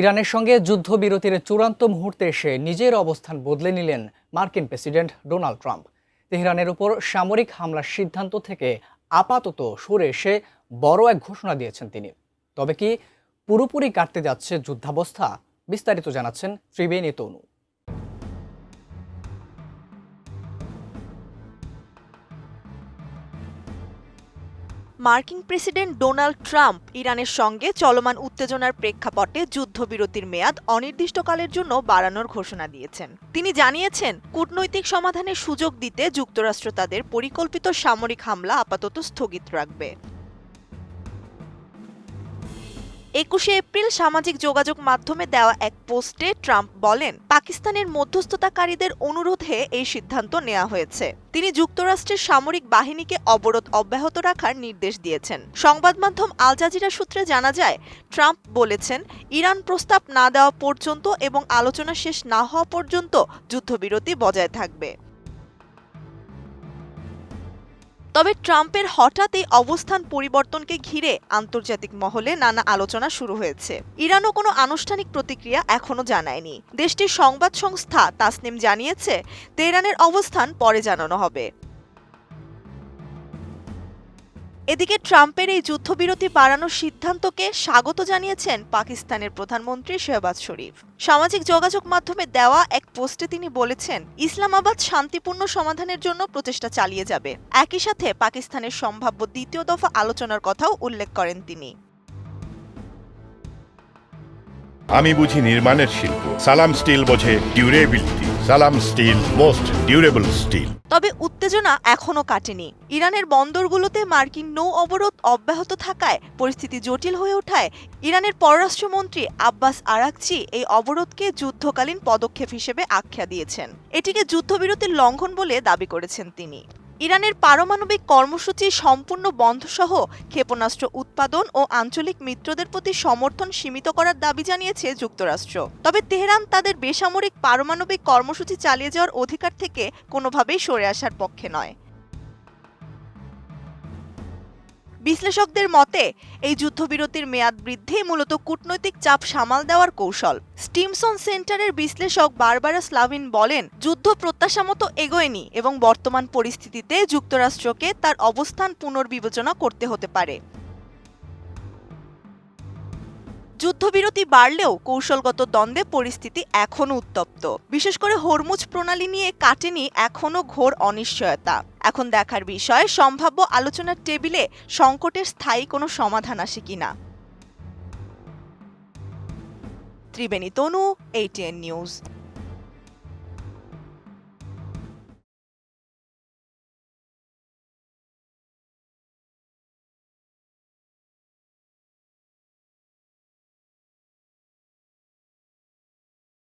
ইরানের সঙ্গে যুদ্ধবিরতির চূড়ান্ত মুহূর্তে এসে নিজের অবস্থান বদলে নিলেন মার্কিন প্রেসিডেন্ট ডোনাল্ড ট্রাম্প। তেহরানের উপর সামরিক হামলার সিদ্ধান্ত থেকে আপাতত সরে এসে বড় এক ঘোষণা দিয়েছেন তিনি। তবে কি পুরোপুরি কাটতে যাচ্ছে যুদ্ধাবস্থা? বিস্তারিত জানাচ্ছেন ত্রিবেণী তনু। মার্কিন প্রেসিডেন্ট ডোনাল্ড ট্রাম্প ইরানের সঙ্গে চলমান উত্তেজনার প্রেক্ষাপটে যুদ্ধবিরতির মেয়াদ অনির্দিষ্টকালের জন্য বাড়ানোর ঘোষণা দিয়েছেন। তিনি জানিয়েছেন, কূটনৈতিক সমাধানের সুযোগ দিতে যুক্তরাষ্ট্র তাদের পরিকল্পিত সামরিক হামলা আপাতত স্থগিত রাখবে। ২১শে এপ্রিল সামাজিক যোগাযোগ মাধ্যমে দেওয়া এক পোস্টে ট্রাম্প বলেন, পাকিস্তানের মধ্যস্থতাকারীদের অনুরোধে এই সিদ্ধান্ত নেওয়া হয়েছে। তিনি যুক্তরাষ্ট্রের সামরিক বাহিনীকে অবরোধ অব্যাহত রাখার নির্দেশ দিয়েছেন। সংবাদ মাধ্যম আল জাজিরা সূত্রে জানা যায়, ট্রাম্প বলেছেন, ইরান প্রস্তাব না দেওয়া পর্যন্ত এবং আলোচনা শেষ না হওয়া পর্যন্ত যুদ্ধবিরতি বজায় থাকবে। তবে ট্রাম্পের হঠাৎ এই অবস্থান পরিবর্তনকে ঘিরে আন্তর্জাতিক মহলে নানা আলোচনা শুরু হয়েছে। ইরানও কোনো আনুষ্ঠানিক প্রতিক্রিয়া এখনো জানায়নি। দেশটির সংবাদ সংস্থা তাসনিম জানিয়েছে, তেহরানের অবস্থান পরে জানানো হবে। এদিকে ট্রাম্পের এই যুদ্ধবিরতি বাড়ানোর সিদ্ধান্তকে স্বাগত জানিয়েছেন পাকিস্তানের প্রধানমন্ত্রী শেহবাজ শরীফ। সামাজিক যোগাযোগ মাধ্যমে দেওয়া এক পোস্টে তিনি বলেছেন, ইসলামাবাদ শান্তিপূর্ণ সমাধানের জন্য প্রচেষ্টা চালিয়ে যাবে। একই সাথে পাকিস্তানের সম্ভাব্য দ্বিতীয় দফা আলোচনার কথাও উল্লেখ করেন তিনি। আমি বুঝি নির্মাণের শিল্প, সালাম স্টিল বোঝে ডিউরেবিলিটি। সালাম স্টিল, মোস্ট ডিউরেবল স্টিল। তবে উত্তেজনা এখনো কাটেনি। ইরানের বন্দরগুলোতে মার্কিন নৌ অবরোধ অব্যাহত থাকায় পরিস্থিতি জটিল হয়ে ওঠায় ইরানের পররাষ্ট্রমন্ত্রী আব্বাস আরাকচি এই অবরোধকে যুদ্ধকালীন পদক্ষেপ হিসেবে আখ্যা দিয়েছেন। এটিকে যুদ্ধবিরতির লঙ্ঘন বলে দাবি করেছেন তিনি। ইরানের পারমাণবিক কর্মসূচি সম্পূর্ণ বন্ধসহ ক্ষেপণাস্ত্র উৎপাদন ও আঞ্চলিক মিত্রদের প্রতি সমর্থন সীমিত করার দাবি জানিয়েছে যুক্তরাষ্ট্র। তবে তেহরান তাদের বেসামরিক পারমাণবিক কর্মসূচি চালিয়ে যাওয়ার অধিকার থেকে কোনোভাবেই সরে আসার পক্ষে নয়। বিশ্লেষকদের মতে, এই যুদ্ধবিরতির মেয়াদ বৃদ্ধি মূলত কূটনৈতিক চাপ সামাল দেওয়ার কৌশল। স্টিমসন সেন্টারের বিশ্লেষক বারবারা স্লাভিন বলেন, যুদ্ধ প্রত্যাশামতো এগোয়নি এবং বর্তমান পরিস্থিতিতে যুক্তরাষ্ট্রকে তার অবস্থান পুনর্বিবেচনা করতে হতে পারে। যুদ্ধবিরতি বাড়লেও কৌশলগত দ্বন্দ্বে পরিস্থিতি এখনও উত্তপ্ত। বিশেষ করে হরমুজ প্রণালী নিয়ে কাটেনি এখনও ঘোর অনিশ্চয়তা। এখন দেখার বিষয়, সম্ভাব্য আলোচনার টেবিলে সংকটের স্থায়ী কোনো সমাধান আসে কিনা। ত্রিবেণী তনু, ATN নিউজ।